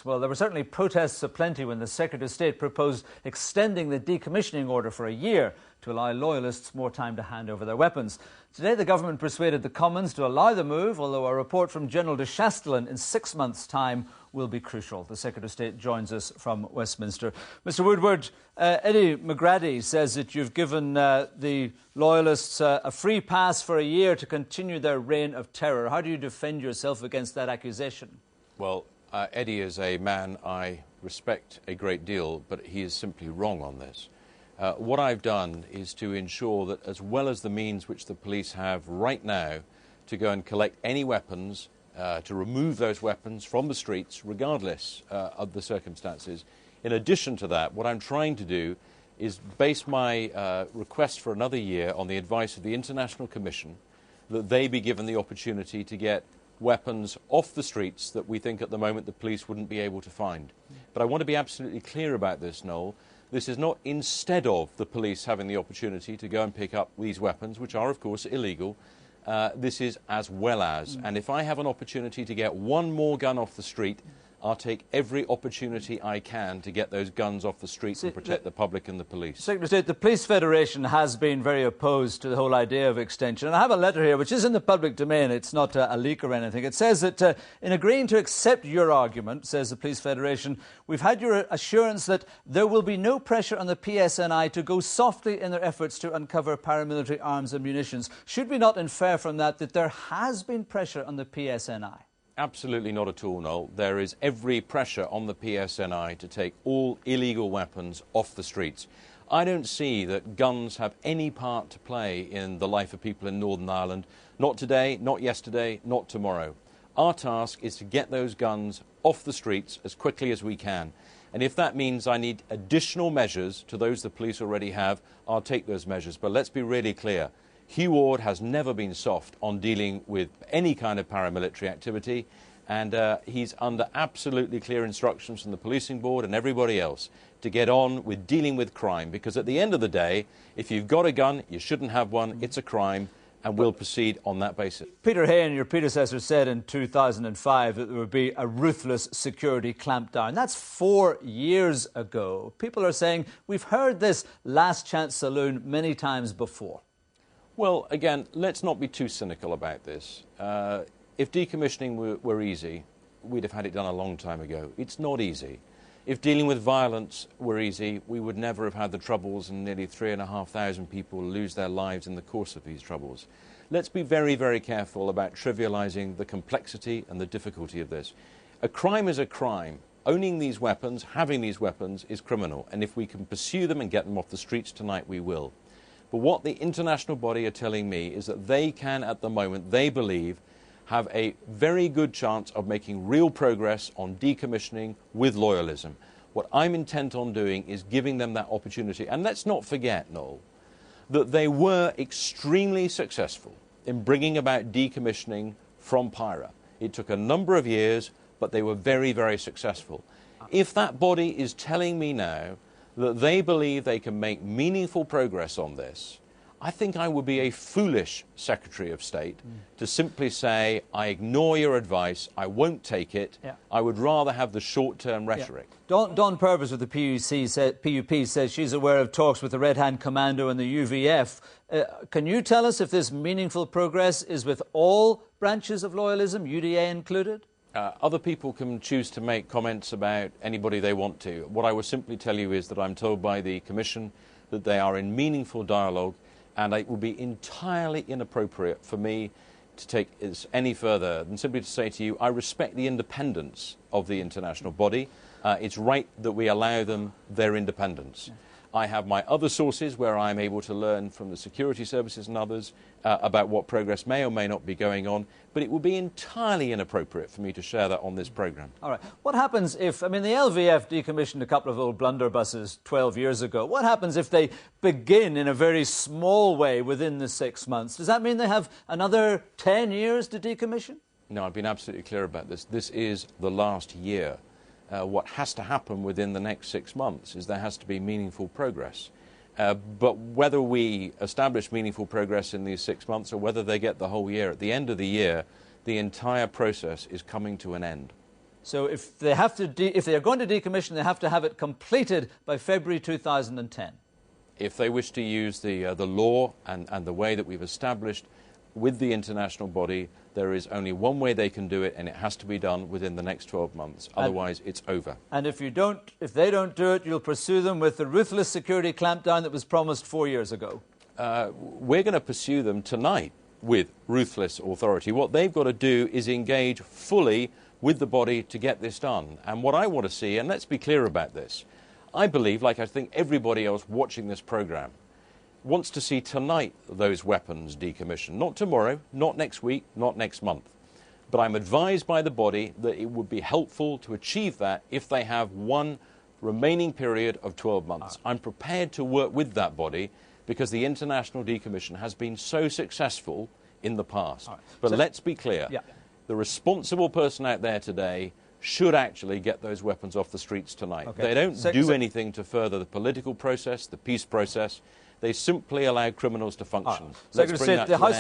Well, there were certainly protests aplenty when the Secretary of State proposed extending the decommissioning order for a year to allow loyalists more time to hand over their weapons. Today, the government persuaded the Commons to allow the move, although a report from General de Chastelain in 6 months' time will be crucial. The Secretary of State joins us from Westminster. Mr Woodward, Eddie McGrady says that you've given the loyalists a free pass for a year to continue their reign of terror. How do you defend yourself against that accusation? Well, Eddie is a man I respect a great deal, but he is simply wrong on this. What I've done is to ensure that, as well as the means which the police have right now to go and collect any weapons, to remove those weapons from the streets, regardless of the circumstances, in addition to that, what I'm trying to do is base my request for another year on the advice of the International Commission, that they be given the opportunity to get weapons off the streets that we think at the moment the police wouldn't be able to find. But I want to be absolutely clear about this, Noel. This is not instead of the police having the opportunity to go and pick up these weapons, which are, of course, illegal. This is as well as. And if I have an opportunity to get one more gun off the street, I'll take every opportunity I can to get those guns off the streets and protect the public and the police. Secretary of State, the Police Federation has been very opposed to the whole idea of extension. And I have a letter here, which is in the public domain. It's not a leak or anything. It says that in agreeing to accept your argument, says the Police Federation, we've had your assurance that there will be no pressure on the PSNI to go softly in their efforts to uncover paramilitary arms and munitions. Should we not infer from that that there has been pressure on the PSNI? Absolutely not at all, Noel. There is every pressure on the PSNI to take all illegal weapons off the streets. I don't see that guns have any part to play in the life of people in Northern Ireland. Not today, not yesterday, not tomorrow. Our task is to get those guns off the streets as quickly as we can. And if that means I need additional measures to those the police already have, I'll take those measures. But let's be really clear. Hugh Ward has never been soft on dealing with any kind of paramilitary activity, and he's under absolutely clear instructions from the policing board and everybody else to get on with dealing with crime, because at the end of the day, if you've got a gun, you shouldn't have one, it's a crime, and we'll proceed on that basis. Peter Hain, your predecessor, said in 2005 that there would be a ruthless security clampdown. That's 4 years ago. People are saying we've heard this last chance saloon many times before. Well, again, let's not be too cynical about this. If decommissioning were easy, we'd have had it done a long time ago. It's not easy. If dealing with violence were easy, we would never have had the troubles and nearly 3,500 people lose their lives in the course of these troubles. Let's be very, very careful about trivialising the complexity and the difficulty of this. A crime is a crime. Owning these weapons, having these weapons, is criminal. And if we can pursue them and get them off the streets tonight, we will. But what the international body are telling me is that they can, at the moment, they believe, have a very good chance of making real progress on decommissioning with loyalism. What I'm intent on doing is giving them that opportunity. And let's not forget, Noel, that they were extremely successful in bringing about decommissioning from PIRA. It took a number of years, but they were very, very successful. If that body is telling me now that they believe they can make meaningful progress on this, I think I would be a foolish Secretary of State to simply say, I ignore your advice, I won't take it. Yeah. I would rather have the short-term rhetoric. Yeah. Dawn Purvis with the PUP says she's aware of talks with the Red Hand Commando and the UVF. Can you tell us if this meaningful progress is with all branches of loyalism, UDA included? Other people can choose to make comments about anybody they want to. What I will simply tell you is that I'm told by the Commission that they are in meaningful dialogue, and it would be entirely inappropriate for me to take this any further than simply to say to you, I respect the independence of the international body. It's right that we allow them their independence. Yeah. I have my other sources where I'm able to learn from the security services and others about what progress may or may not be going on, but it would be entirely inappropriate for me to share that on this programme. All right. What happens if, I mean, the LVF decommissioned a couple of old blunderbusses 12 years ago. What happens if they begin in a very small way within the 6 months? Does that mean they have another 10 years to decommission? No, I've been absolutely clear about this. This is the last year. What has to happen within the next 6 months is there has to be meaningful progress. But whether we establish meaningful progress in these 6 months or whether they get the whole year, at the end of the year, the entire process is coming to an end. So if they are going to decommission, they have to have it completed by February 2010. If they wish to use the law and the way that we've established with the international body, there is only one way they can do it, and it has to be done within the next 12 months. Otherwise, it's over. And if they don't do it, you'll pursue them with the ruthless security clampdown that was promised 4 years ago. We're going to pursue them tonight with ruthless authority. What they've got to do is engage fully with the body to get this done. And what I want to see, and let's be clear about this, I believe, like I think everybody else watching this programme, wants to see tonight those weapons decommissioned. Not tomorrow, not next week, not next month. But I'm advised by the body that it would be helpful to achieve that if they have one remaining period of 12 months. I'm prepared to work with that body because the international decommission has been so successful in the past. But so, let's be clear. Yeah. The responsible person out there today should actually get those weapons off the streets tonight. Okay. They don't do anything to further the political process, the peace process. They simply allow criminals to function. Let's bring that to an end.